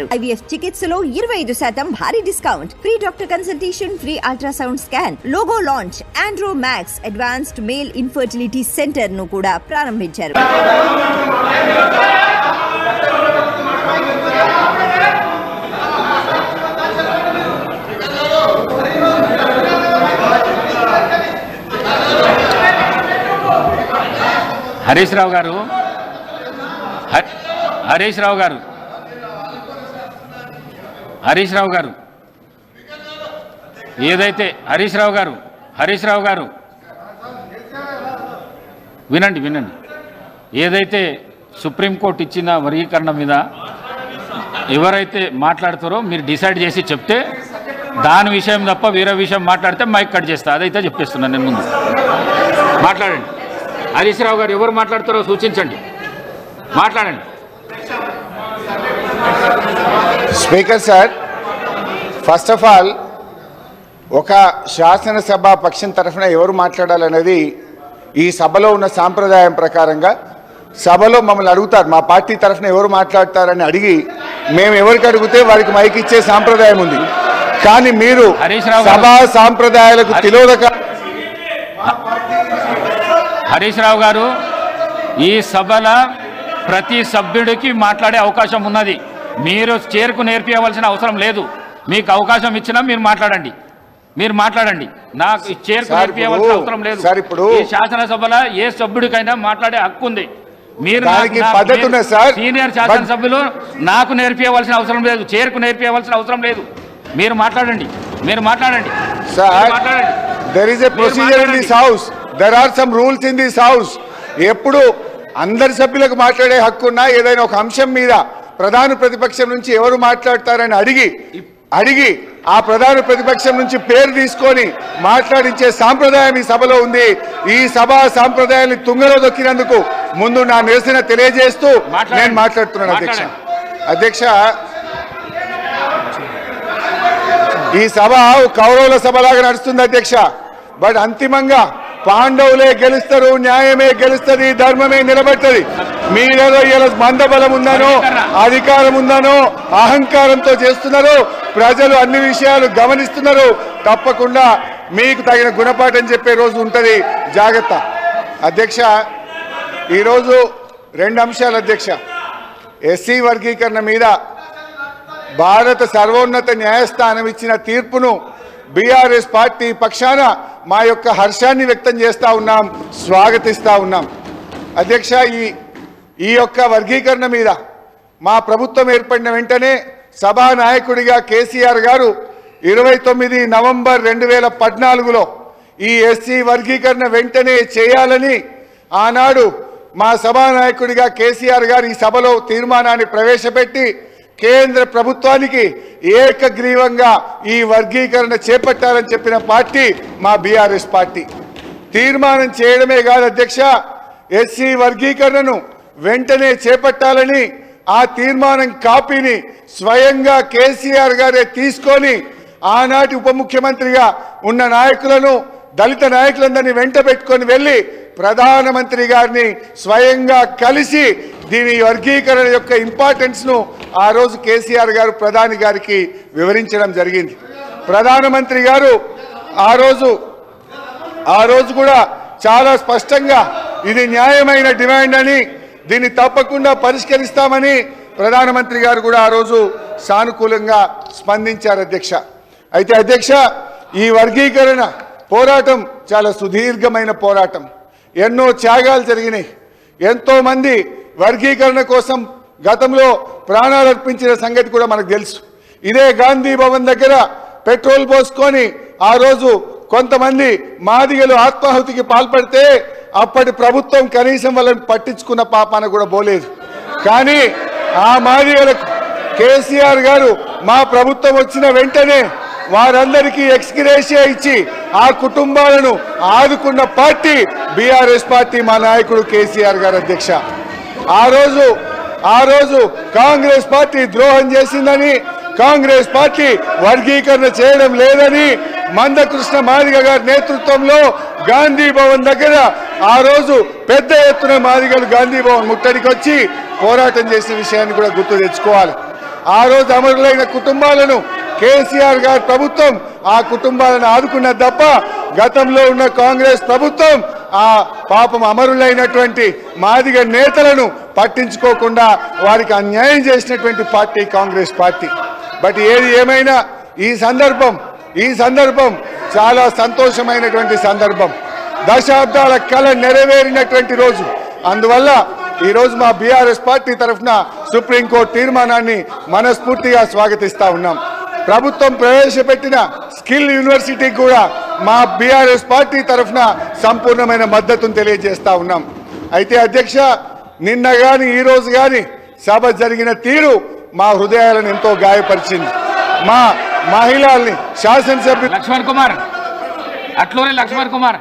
IVF చికిత్సలో 25% భారీ discount, free doctor consultation, free ultrasound scan, logo launch, Andro max advanced male infertility centre ను కూడా ప్రారంభించారు. హరీష్ రావు గారు ఏదైతే హరీష్ రావు గారు వినండి ఏదైతే సుప్రీంకోర్టు ఇచ్చిన వర్గీకరణ మీద ఎవరైతే మాట్లాడతారో మీరు డిసైడ్ చేసి చెప్తే దాని విషయం తప్ప వేరే విషయం మాట్లాడితే మైక్ కట్ చేస్తా. అదైతే చెప్పేస్తున్నాను నేను. ముందు మాట్లాడండి. హరీష్ రావు గారు ఎవరు మాట్లాడతారో సూచించండి, మాట్లాడండి. Speaker sir, first of all ఒక శాసనసభ పక్షం తరఫున ఎవరు మాట్లాడాలనేది ఈ సభలో ఉన్న సాంప్రదాయం ప్రకారంగా సభలో మమ్మల్ని అడుగుతారు, మా పార్టీ తరఫున ఎవరు మాట్లాడతారని అడిగి మేము ఎవరికి అడిగితే వారికి మైక్ ఇచ్చే సాంప్రదాయం ఉంది. కానీ మీరు సభా సాంప్రదాయాలకు తిలోదక. హరీష్ రావు గారు, ఈ సభల ప్రతి సభ్యుడికి మాట్లాడే అవకాశం ఉన్నది. మీరు చేరుకు నేర్పించవలసిన అవసరం లేదు. మీకు అవకాశం ఇచ్చినా మీరు మాట్లాడండి. నాకు చేరుకు నేర్పించవలసిన అవసరం లేదు. ఈ శాసనసభలో ఏ సభ్యుడికైనా మాట్లాడే హక్కు ఉంది. మీరు సీనియర్ శాసనసభ్యులు నాకు నేర్పించవలసిన అవసరం లేదు, చేరుకు నేర్పించవలసిన అవసరం లేదు. మీరు మాట్లాడండి. There is a procedure in this house. There are some rules in this house. ఎప్పుడు అందరి సభ్యులకు మాట్లాడే హక్కు ఉన్నా ఏదైనా ఒక అంశం మీద ప్రధాన ప్రతిపక్షం నుంచి ఎవరు మాట్లాడతారని అడిగి ఆ ప్రధాన ప్రతిపక్షం నుంచి పేరు తీసుకొని మాట్లాడించే సాంప్రదాయం ఈ సభలో ఉంది. ఈ సభా సాంప్రదాయాన్ని తుంగలో దొక్కినందుకు ముందు నా నిరసన తెలియజేస్తూ నేను మాట్లాడుతున్నాను. అధ్యక్ష, ఈ సభ కౌరవుల సభలాగా నడుస్తుంది అధ్యక్ష. బట్ అంతిమంగా పాండవులే గెలుస్తారు, న్యాయమే గెలుస్తుంది, ధర్మమే నిలబడుతుంది. మీరేదో ఇలా మందబలం ఉందనో అధికారం ఉందనో అహంకారంతో చేస్తున్నారు. ప్రజలు అన్ని విషయాలు గమనిస్తున్నారు. తప్పకుండా మీకు తగిన గుణపాఠం చెప్పే రోజు ఉంటుంది, జాగ్రత్త. అధ్యక్ష, ఈరోజు 2 అంశాలు అధ్యక్ష. ఎస్సీ వర్గీకరణ మీద భారత సర్వోన్నత న్యాయస్థానం ఇచ్చిన తీర్పును బీఆర్ఎస్ పార్టీ పక్షాన మా యొక్క హర్షాన్ని వ్యక్తం చేస్తూ ఉన్నాం, స్వాగతిస్తూ ఉన్నాం. అధ్యక్ష, ఈ యొక్క వర్గీకరణ మీద మా ప్రభుత్వం ఏర్పడిన వెంటనే సభానాయకుడిగా కేసీఆర్ గారు 29 నవంబర్ 2014లో ఈ ఎస్సీ వర్గీకరణ వెంటనే చేయాలని ఆనాడు మా సభానాయకుడిగా కేసీఆర్ గారు ఈ సభలో తీర్మానాన్ని ప్రవేశపెట్టి కేంద్ర ప్రభుత్వానికి ఏకగ్రీవంగా ఈ వర్గీకరణ చేపట్టాలని చెప్పిన పార్టీ మా బీఆర్ఎస్ పార్టీ. తీర్మానం చేయడమే కాదు అధ్యక్ష, ఎస్సీ వర్గీకరణను వెంటనే చేపట్టాలని ఆ తీర్మానం కాపీని స్వయంగా కేసీఆర్ గారే తీసుకొని ఆనాటి ఉప ముఖ్యమంత్రిగా ఉన్న నాయకులను, దళిత నాయకులందరినీ వెంట పెట్టుకొని వెళ్ళి ప్రధానమంత్రి గారిని స్వయంగా కలిసి దీని వర్గీకరణ యొక్క ఇంపార్టెన్స్ను ఆ రోజు కేసీఆర్ గారు ప్రధాని గారికి వివరించడం జరిగింది. ప్రధానమంత్రి గారు ఆ రోజు కూడా చాలా స్పష్టంగా ఇది న్యాయమైన డిమాండ్ అని, దీన్ని తప్పకుండా పరిష్కరిస్తామని ప్రధానమంత్రి గారు కూడా ఆ రోజు సానుకూలంగా స్పందించారు అధ్యక్ష. అయితే అధ్యక్ష, ఈ వర్గీకరణ పోరాటం చాలా సుదీర్ఘమైన పోరాటం. ఎన్నో త్యాగాలు జరిగినాయి. ఎంతోమంది వర్గీకరణ కోసం గతంలో ప్రాణాలు అర్పించిన సంగతి కూడా మనకు తెలుసు. ఇదే గాంధీ భవన్ దగ్గర పెట్రోల్ పోసుకొని ఆ రోజు కొంతమంది మాదిగలు ఆత్మాహుతికి పాల్పడితే అప్పటి ప్రభుత్వం కనీసం వాళ్ళని పట్టించుకున్న పాపాన కూడా పోలేదు. కానీ ఆ మాదిగలకు కేసీఆర్ గారు మా ప్రభుత్వం వచ్చిన వెంటనే వారందరికీ ఎక్స్గ్రేషియా ఇచ్చి ఆ కుటుంబాలను ఆదుకున్న పార్టీ బీఆర్ఎస్ పార్టీ, మా నాయకుడు కేసీఆర్ గారు అధ్యక్ష. ఆ రోజు కాంగ్రెస్ పార్టీ ద్రోహం చేసిందని, కాంగ్రెస్ పార్టీ వర్గీకరణ చేయడం లేదని మందకృష్ణ మాదిగ గారి నేతృత్వంలో గాంధీ భవన్ దగ్గర ఆ రోజు పెద్ద ఎత్తున మాదిగలు గాంధీ భవన్ ముట్టడికి వచ్చి పోరాటం చేసిన విషయాన్ని కూడా గుర్తు తెచ్చుకోవాలి. ఆ రోజు అమరులైన కుటుంబాలను కేసీఆర్ గారి ప్రభుత్వం ఆ కుటుంబాలను ఆదుకున్నది తప్ప గతంలో ఉన్న కాంగ్రెస్ ప్రభుత్వం ఆ పాపం అమరులైనటువంటి మాదిగ నేతలను పట్టించుకోకుండా వారికి అన్యాయం చేసినటువంటి పార్టీ కాంగ్రెస్ పార్టీ. బట్ ఏది ఏమైనా ఈ సందర్భం చాలా సంతోషమైనటువంటి సందర్భం. దశాబ్దాల కళ నెరవేరినటువంటి రోజు. అందువల్ల ఈ రోజు మా బీఆర్ఎస్ పార్టీ తరఫున సుప్రీంకోర్టు తీర్మానాన్ని మనస్ఫూర్తిగా స్వాగతిస్తా ఉన్నాం. ప్రభుత్వం ప్రవేశపెట్టిన స్కిల్ యూనివర్సిటీ కూడా మా బీఆర్ఎస్ పార్టీ తరఫున సంపూర్ణమైన మద్దతును తెలియజేస్తా ఉన్నాం. అయితే అధ్యక్ష, నిన్న గాని ఈ రోజు గాని సభ జరిగిన తీరు మా హృదయాలను ఎంతో గాయపరిచింది. మా మహిళల్ని శాసనసభ్యులు లక్ష్మణ్ కుమార్ అట్లూరి లక్ష్మణ్ కుమార్